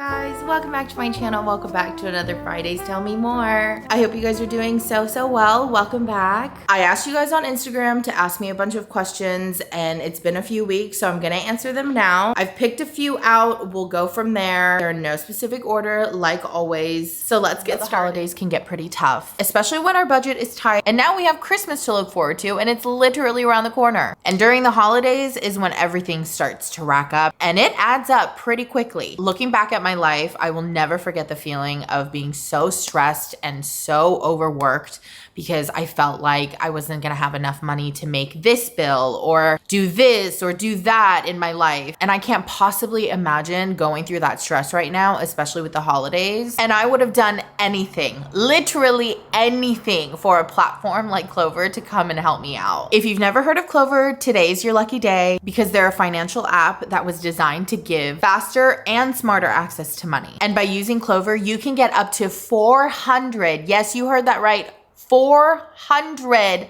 guys, welcome back to my channel. Welcome back to another Fridays Tell Me More. I hope you guys are doing so well. Welcome back. I asked you guys on Instagram to ask me a bunch of questions and it's been a few weeks, so I'm gonna answer them now. I've picked a few out. We'll go from there. They're in no specific order like always. So let's get started. The holidays can get pretty tough, especially when our budget is tight. And now we have Christmas to look forward to and it's literally around the corner. And during the holidays is when everything starts to rack up and it adds up pretty quickly. Looking back at my life, I will never forget the feeling of being so stressed and so overworked because I felt like I wasn't gonna have enough money to make this bill or do this or do that in my life. And I can't possibly imagine going through that stress right now, especially with the holidays. And I would have done anything, literally anything for a platform like Clover to come and help me out. If you've never heard of Clover, today's your lucky day because they're a financial app that was designed to give faster and smarter access to money. And by using Clover, you can get up to $400, yes, you heard that right, $400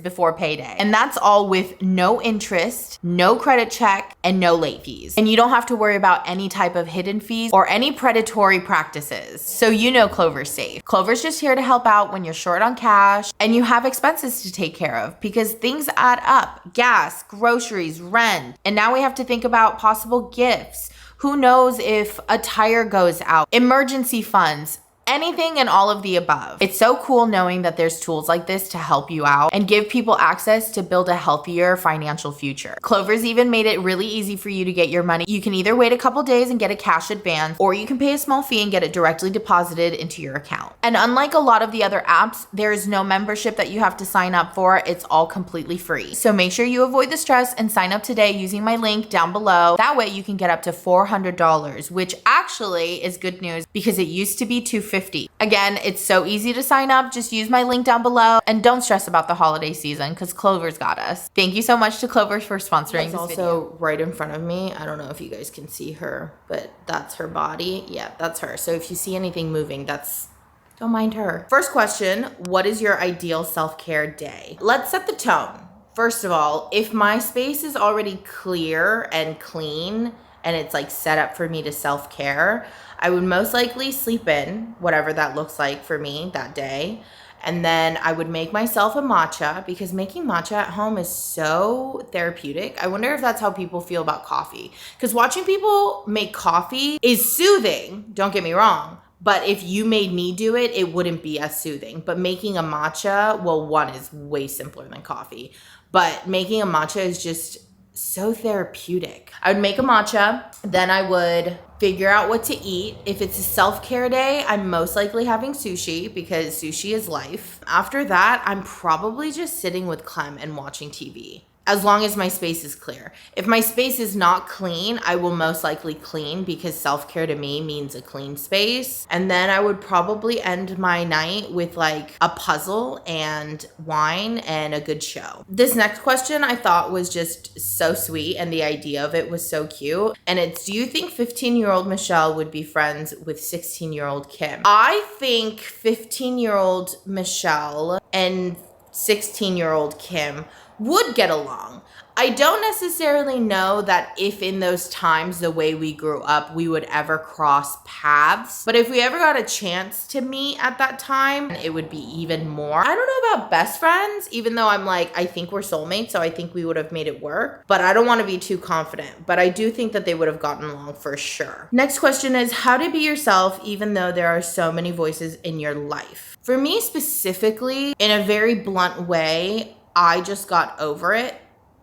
before payday. And that's all with no interest, no credit check, and no late fees. And you don't have to worry about any type of hidden fees or any predatory practices. So you know Clover's safe. Clover's just here to help out when you're short on cash and you have expenses to take care of because things add up. Gas, groceries, rent. And now we have to think about possible gifts. Who knows if a tire goes out, emergency funds, anything and all of the above. It's so cool knowing that there's tools like this to help you out and give people access to build a healthier financial future. Clover's even made it really easy for you to get your money. You can either wait a couple days and get a cash advance, or you can pay a small fee and get it directly deposited into your account. And unlike a lot of the other apps, there is no membership that you have to sign up for. It's all completely free. So make sure you avoid the stress and sign up today using my link down below. That way you can get up to $400, which actually is good news because it used to be $250. Again, it's so easy to sign up. Just use my link down below and don't stress about the holiday season because Clover's got us. Thank you so much to Clover for sponsoring this video. Also right in front of me, I don't know if you guys can see her, but that's her body. Yeah, that's her. So if you see anything moving, don't mind her. First question, what is your ideal self-care day? Let's set the tone. First of all, if my space is already clear and clean and it's like set up for me to self-care, I would most likely sleep in, whatever that looks like for me that day. And then I would make myself a matcha because making matcha at home is so therapeutic. I wonder if that's how people feel about coffee. Because watching people make coffee is soothing, don't get me wrong. But if you made me do it, it wouldn't be as soothing. But making a matcha, well, one is way simpler than coffee. But making a matcha is just so therapeutic. I would make a matcha, then I would figure out what to eat. If it's a self-care day, I'm most likely having sushi because sushi is life. After that, I'm probably just sitting with Clem and watching TV. As long as my space is clear. If my space is not clean, I will most likely clean because self-care to me means a clean space. And then I would probably end my night with like a puzzle and wine and a good show. This next question I thought was just so sweet and the idea of it was so cute. And it's, do you think 15-year-old Michelle would be friends with 16-year-old Kim? I think 15-year-old Michelle and 16-year-old Kim would get along. I don't necessarily know that if in those times, the way we grew up, we would ever cross paths. But if we ever got a chance to meet at that time, it would be even more. I don't know about best friends, even though I'm like, I think we're soulmates, so I think we would have made it work. But I don't want to be too confident. But I do think that they would have gotten along for sure. Next question is how to be yourself even though there are so many voices in your life. For me specifically, in a very blunt way, I just got over it.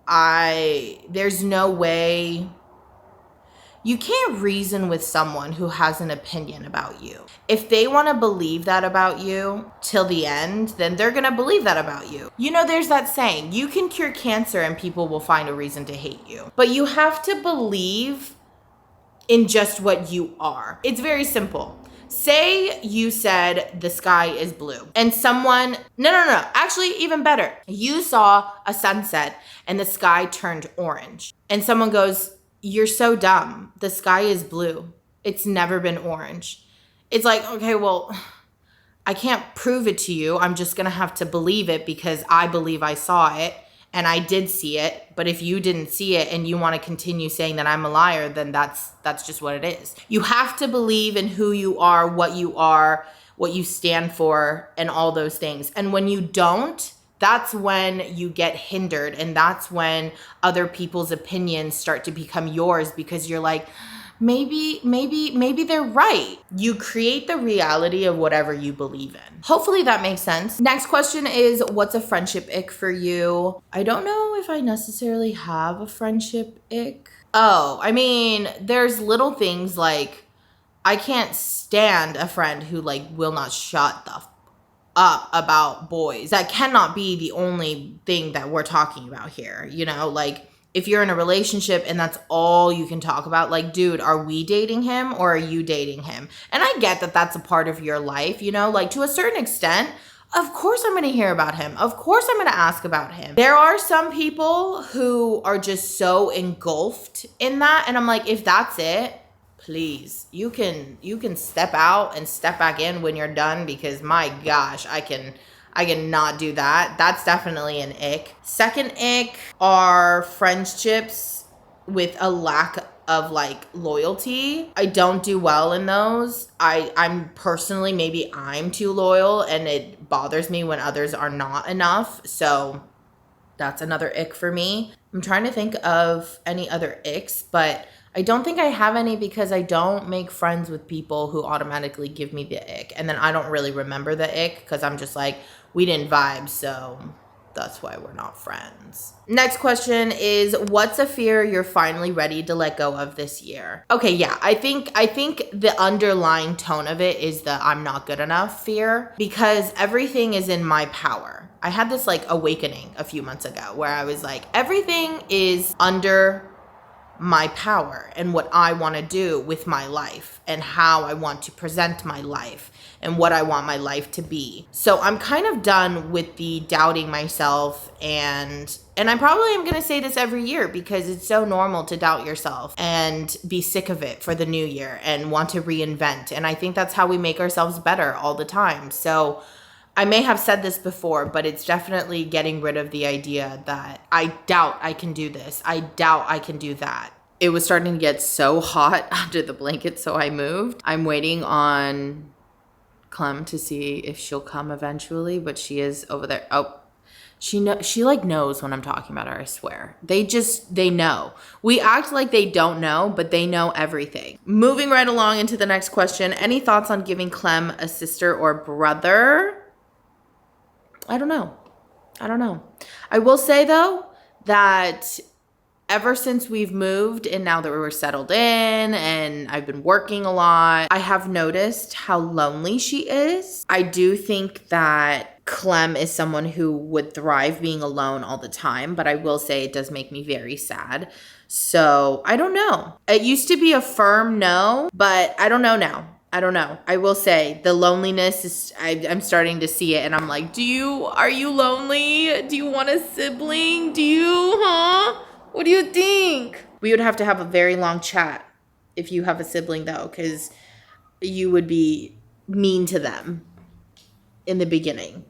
There's no way, you can't reason with someone who has an opinion about you. If they want to believe that about you till the end, then they're going to believe that about you. You know, there's that saying, you can cure cancer and people will find a reason to hate you. But you have to believe in just what you are. It's very simple. Say you said the sky is blue and someone, no, actually even better. You saw a sunset and the sky turned orange and someone goes, you're so dumb. The sky is blue. It's never been orange. It's like, okay, well, I can't prove it to you. I'm just going to have to believe it because I believe I saw it and I did see it. But if you didn't see it and you want to continue saying that I'm a liar, then that's just what it is. You have to believe in who you are, what you stand for, and all those things. And when you don't, that's when you get hindered, and that's when other people's opinions start to become yours, because you're like, maybe they're right. You create the reality of whatever you believe in. Hopefully that makes sense. Next question is, what's a friendship ick for you? I don't know if I necessarily have a friendship ick. Oh, I mean, there's little things like I can't stand a friend who like will not shut the up about boys. That cannot be the only thing that we're talking about here. You know, like if you're in a relationship and that's all you can talk about, like, dude, are we dating him or are you dating him? And I get that that's a part of your life, you know, like to a certain extent. Of course I'm going to hear about him. Of course I'm going to ask about him. There are some people who are just so engulfed in that. And I'm like, if that's it, please, you can step out and step back in when you're done, because my gosh, I cannot do that. That's definitely an ick. Second ick are friendships with a lack of like loyalty. I don't do well in those. I'm personally, maybe I'm too loyal and it bothers me when others are not enough. So that's another ick for me. I'm trying to think of any other icks, but I don't think I have any, because I don't make friends with people who automatically give me the ick. And then I don't really remember the ick because I'm just like, we didn't vibe, so that's why we're not friends. Next question is, what's a fear you're finally ready to let go of this year? Okay, yeah, I think the underlying tone of it is the I'm not good enough fear, because everything is in my power. I had this like awakening a few months ago where I was like, everything is under my power and what I want to do with my life and how I want to present my life and what I want my life to be. So I'm kind of done with the doubting myself, and I probably am going to say this every year because it's so normal to doubt yourself and be sick of it for the new year and want to reinvent. And I think that's how we make ourselves better all the time. So I may have said this before, but it's definitely getting rid of the idea that I doubt I can do this. I doubt I can do that. It was starting to get so hot under the blanket, so I moved. I'm waiting on Clem to see if she'll come eventually, but she is over there. Oh, she like knows when I'm talking about her, I swear. They know. We act like they don't know, but they know everything. Moving right along into the next question. Any thoughts on giving Clem a sister or brother? I don't know. I will say, though, that ever since we've moved and now that we're settled in and I've been working a lot, I have noticed how lonely she is. I do think that Clem is someone who would thrive being alone all the time, but I will say it does make me very sad. So I don't know. It used to be a firm no, but I don't know now. I don't know. I will say the loneliness is, I'm starting to see it, and I'm like, are you lonely? Do you want a sibling? What do you think? We would have to have a very long chat if you have a sibling, though, because you would be mean to them in the beginning.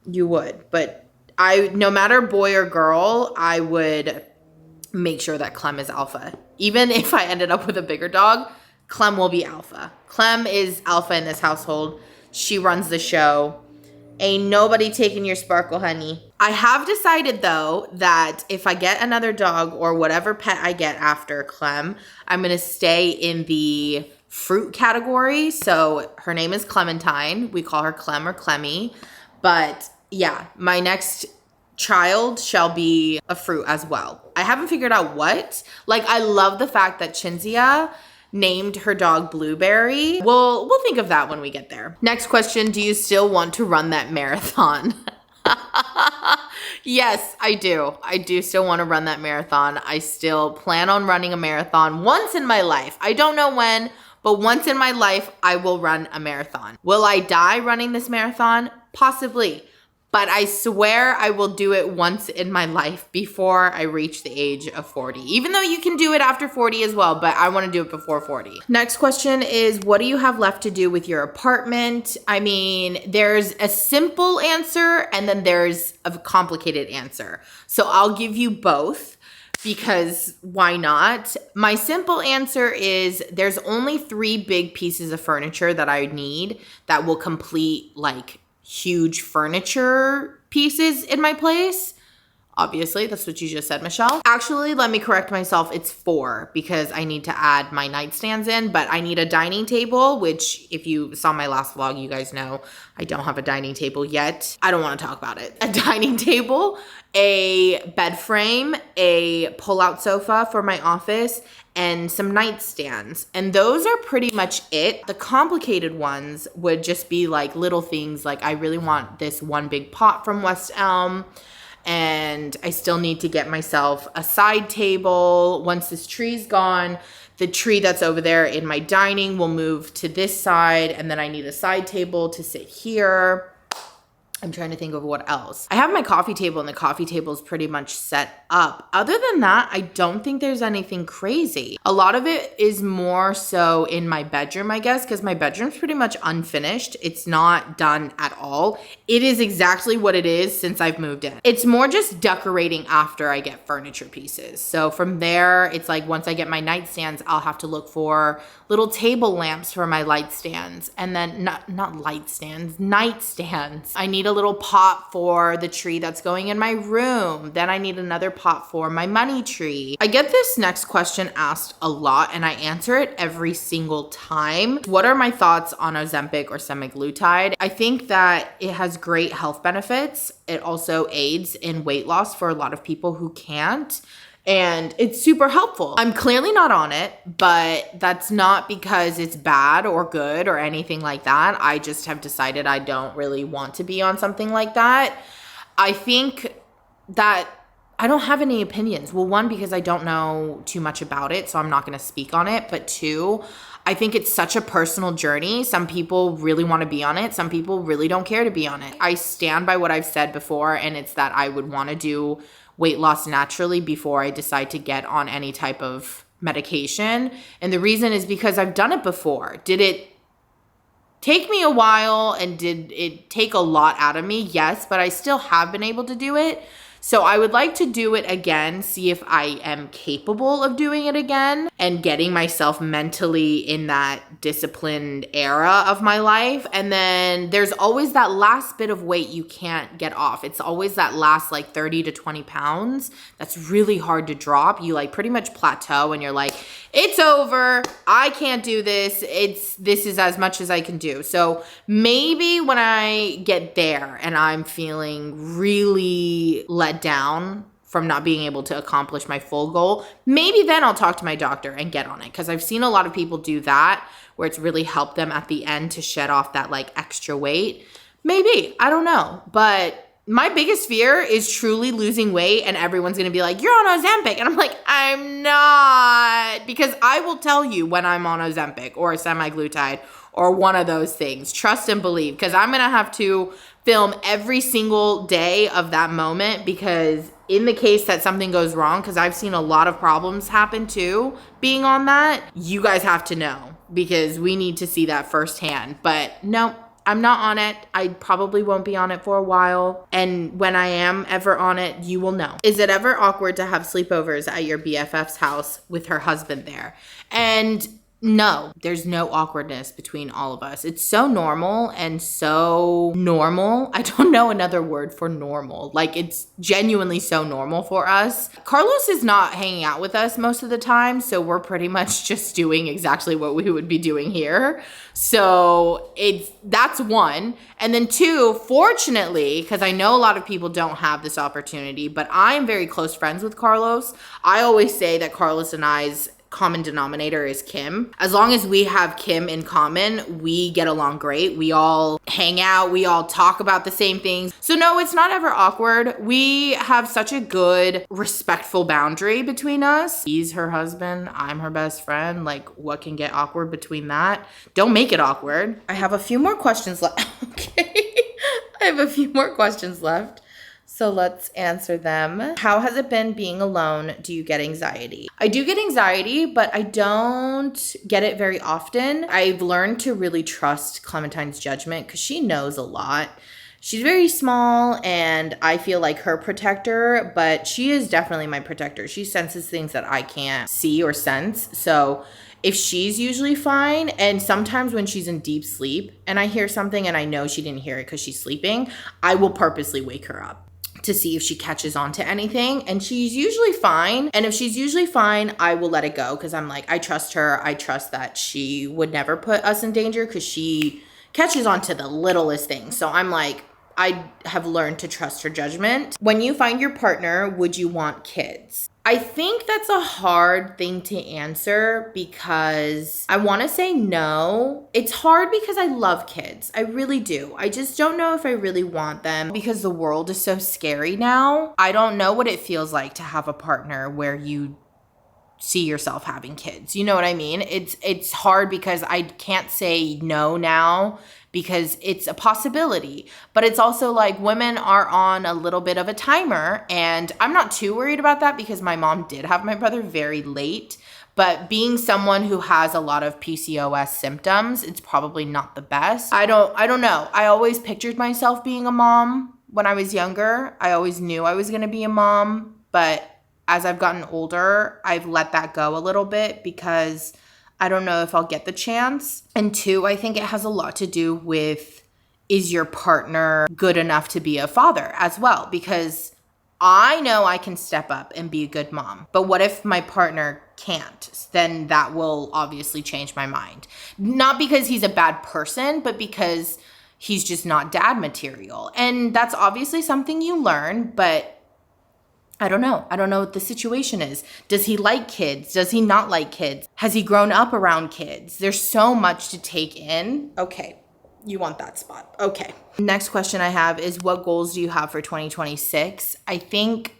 You would. But no matter boy or girl, I would make sure that Clem is alpha. Even if I ended up with a bigger dog, Clem will be alpha. Clem is alpha in this household. She runs the show. Ain't nobody taking your sparkle, honey. I have decided, though, that if I get another dog or whatever pet I get after Clem, I'm going to stay in the fruit category. So her name is Clementine. We call her Clem or Clemmy. But yeah, my next child shall be a fruit as well. I haven't figured out what. Like, I love the fact that Chinzia named her dog Blueberry. We'll think of that when we get there. Next question, do you still want to run that marathon? Yes, I do. I do still want to run that marathon. I still plan on running a marathon once in my life. I don't know when, but once in my life, I will run a marathon. Will I die running this marathon? Possibly. but I swear I will do it once in my life before I reach the age of 40. Even though you can do it after 40 as well, but I want to do it before 40. Next question is, what do you have left to do with your apartment? I mean, there's a simple answer and then there's a complicated answer. So I'll give you both, because why not? My simple answer is there's only 3 big pieces of furniture that I need that will complete like huge furniture pieces in my place. Obviously, that's what you just said, Michelle. Actually, let me correct myself. It's 4 because I need to add my nightstands in, but I need a dining table, which if you saw my last vlog, you guys know I don't have a dining table yet. I don't want to talk about it. A dining table, a bed frame, a pull-out sofa for my office, and some nightstands. And those are pretty much it. The complicated ones would just be like little things like I really want this one big pot from West Elm. And I still need to get myself a side table. Once this tree's gone, the tree that's over there in my dining will move to this side. And then I need a side table to sit here. I'm trying to think of what else. I have my coffee table and the coffee table is pretty much set up. Other than that, I don't think there's anything crazy. A lot of it is more so in my bedroom, I guess, because my bedroom's pretty much unfinished. It's not done at all. It is exactly what it is since I've moved in. It's more just decorating after I get furniture pieces. So from there, it's like once I get my nightstands, I'll have to look for little table lamps for my light stands. And then not light stands, nightstands. I need a little pot for the tree that's going in my room. Then I need another pot for my money tree. I get this next question asked a lot and I answer it every single time. What are my thoughts on Ozempic or semaglutide? I think that it has great health benefits. It also aids in weight loss for a lot of people who can't. And it's super helpful. I'm clearly not on it, but that's not because it's bad or good or anything like that. I just have decided I don't really want to be on something like that. I think that I don't have any opinions. Well, 1, because I don't know too much about it, so I'm not going to speak on it. But 2, I think it's such a personal journey. Some people really want to be on it. Some people really don't care to be on it. I stand by what I've said before, and it's that I would want to do weight loss naturally before I decide to get on any type of medication. And the reason is because I've done it before. Did it take me a while and did it take a lot out of me? Yes, but I still have been able to do it. So I would like to do it again, see if I am capable of doing it again and getting myself mentally in that disciplined era of my life. And then there's always that last bit of weight you can't get off. It's always that last like 30 to 20 pounds. That's really hard to drop. You like pretty much plateau and you're like, it's over. I can't do this. This is as much as I can do. So maybe when I get there and I'm feeling really let down from not being able to accomplish my full goal, maybe then I'll talk to my doctor and get on it. Because I've seen a lot of people do that where it's really helped them at the end to shed off that like extra weight. Maybe, I don't know. But my biggest fear is truly losing weight and everyone's going to be like, you're on Ozempic. And I'm like, I'm not. Because I will tell you when I'm on Ozempic or semaglutide or one of those things. Trust and believe. Because I'm going to have to film every single day of that moment, because in the case that something goes wrong, because I've seen a lot of problems happen too being on that, you guys have to know because we need to see that firsthand. But no, I'm not on it. I probably won't be on it for a while. And when I am ever on it, you will know. Is it ever awkward to have sleepovers at your BFF's house with her husband there? And no, there's no awkwardness between all of us. It's so normal and so normal. I don't know another word for normal. Like, it's genuinely so normal for us. Carlos is not hanging out with us most of the time, so we're pretty much just doing exactly what we would be doing here. So that's 1. And then 2, fortunately, because I know a lot of people don't have this opportunity, but I'm very close friends with Carlos. I always say that Carlos and I's common denominator is Kim. As long as we have Kim in common, we get along great. We all hang out. We all talk about the same things. So no, it's not ever awkward. We have such a good, respectful boundary between us. He's her husband. I'm her best friend. Like, what can get awkward between that? Don't make it awkward. I have a few more questions left. Okay. I I have a few more questions left, so let's answer them. How has it been being alone? Do you get anxiety? I do get anxiety, but I don't get it very often. I've learned to really trust Clementine's judgment because she knows a lot. She's very small and I feel like her protector, but she is definitely my protector. She senses things that I can't see or sense. So if she's usually fine, and sometimes when she's in deep sleep and I hear something and I know she didn't hear it because she's sleeping, I will purposely wake her up to see if she catches on to anything, and she's usually fine. And if she's usually fine, I will let it go because I'm like, I trust her. I trust that she would never put us in danger because she catches on to the littlest things. So I'm like, I have learned to trust her judgment. When you find your partner, would you want kids? I think that's a hard thing to answer because I want to say no. It's hard because I love kids. I really do. I just don't know if I really want them because the world is so scary now. I don't know what it feels like to have a partner where you see yourself having kids. You know what I mean? It's hard because I can't say no now because it's a possibility. But it's also like women are on a little bit of a timer, and I'm not too worried about that because my mom did have my brother very late. But being someone who has a lot of PCOS symptoms, it's probably not the best. I don't know. I always pictured myself being a mom when I was younger. I always knew I was going to be a mom, but as I've gotten older, I've let that go a little bit because I don't know if I'll get the chance. And two, I think it has a lot to do with, is your partner good enough to be a father as well? Because I know I can step up and be a good mom. But what if my partner can't? Then that will obviously change my mind. Not because he's a bad person, but because he's just not dad material. And that's obviously something you learn, but I don't know. I don't know what the situation is. Does he like kids? Does he not like kids? Has he grown up around kids? There's so much to take in. Okay, you want that spot. Okay. Next question I have is, what goals do you have for 2026? I think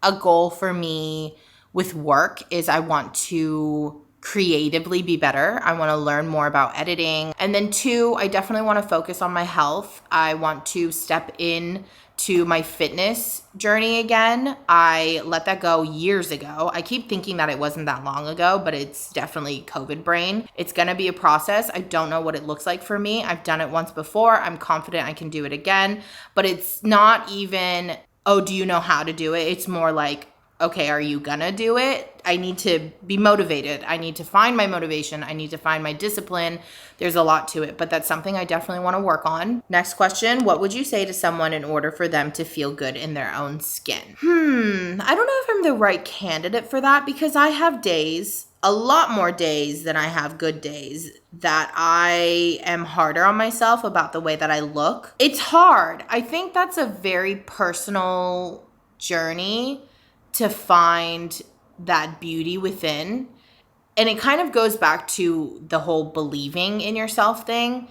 a goal for me with work is I want to creatively be better. I want to learn more about editing. And then two, I definitely want to focus on my health. I want to step in to my fitness journey again. I let that go years ago. I keep thinking that it wasn't that long ago, but it's definitely COVID brain. It's going to be a process. I don't know what it looks like for me. I've done it once before. I'm confident I can do it again, but it's not even, oh, do you know how to do it? It's more like, okay, are you gonna do it? I need to be motivated. I need to find my motivation. I need to find my discipline. There's a lot to it, but that's something I definitely want to work on. Next question, what would you say to someone in order for them to feel good in their own skin? I don't know if I'm the right candidate for that because I have days, a lot more days than I have good days, that I am harder on myself about the way that I look. It's hard. I think that's a very personal journey to find that beauty within. And it kind of goes back to the whole believing in yourself thing.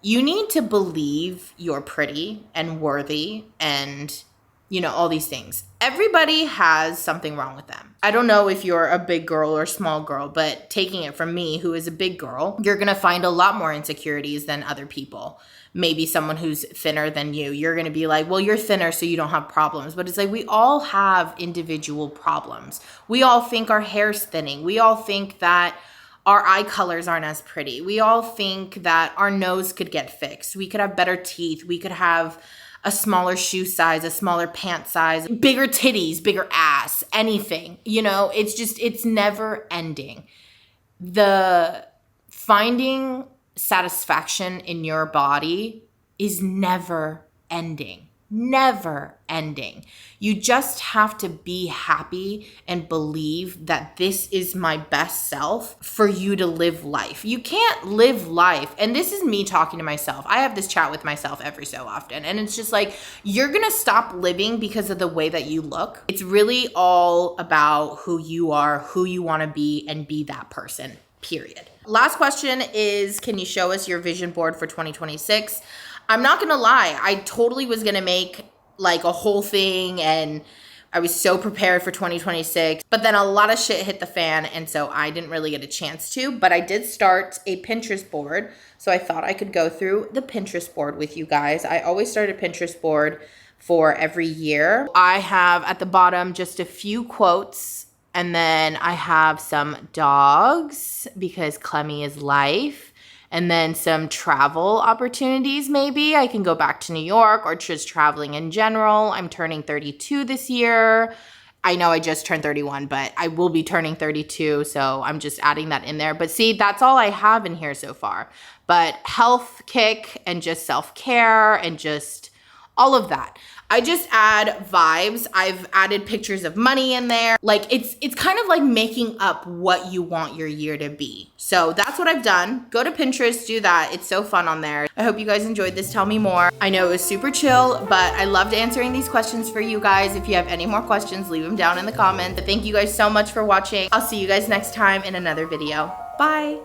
You need to believe you're pretty and worthy and, you know, all these things. Everybody has something wrong with them. I don't know if you're a big girl or small girl, but taking it from me, who is a big girl, you're going to find a lot more insecurities than other people. Maybe someone who's thinner than you, you're going to be like, well, you're thinner, so you don't have problems. But it's like, we all have individual problems. We all think our hair's thinning. We all think that our eye colors aren't as pretty. We all think that our nose could get fixed. We could have better teeth. We could have a smaller shoe size, a smaller pant size, bigger titties, bigger ass, anything. You know, it's never ending. The finding satisfaction in your body is never ending. Never ending. You just have to be happy and believe that this is my best self for you to live life. You can't live life. And this is me talking to myself. I have this chat with myself every so often. And it's just like, you're going to stop living because of the way that you look. It's really all about who you are, who you want to be, and be that person, period. Last question is, can you show us your vision board for 2026? I'm not going to lie. I totally was going to make like a whole thing and I was so prepared for 2026, but then a lot of shit hit the fan, and so I didn't really get a chance to, but I did start a Pinterest board, so I thought I could go through the Pinterest board with you guys. I always start a Pinterest board for every year. I have at the bottom just a few quotes, and then I have some dogs because Clemmy is life. And then some travel opportunities, maybe. I can go back to New York or just traveling in general. I'm turning 32 this year. I know I just turned 31, but I will be turning 32, so I'm just adding that in there. But see, that's all I have in here so far. But health kick and just self-care and just all of that. I just add vibes. I've added pictures of money in there. Like it's kind of like making up what you want your year to be. So that's what I've done. Go to Pinterest, do that. It's so fun on there. I hope you guys enjoyed this Tell Me More. I know it was super chill, but I loved answering these questions for you guys. If you have any more questions, leave them down in the comments. But thank you guys so much for watching. I'll see you guys next time in another video. Bye.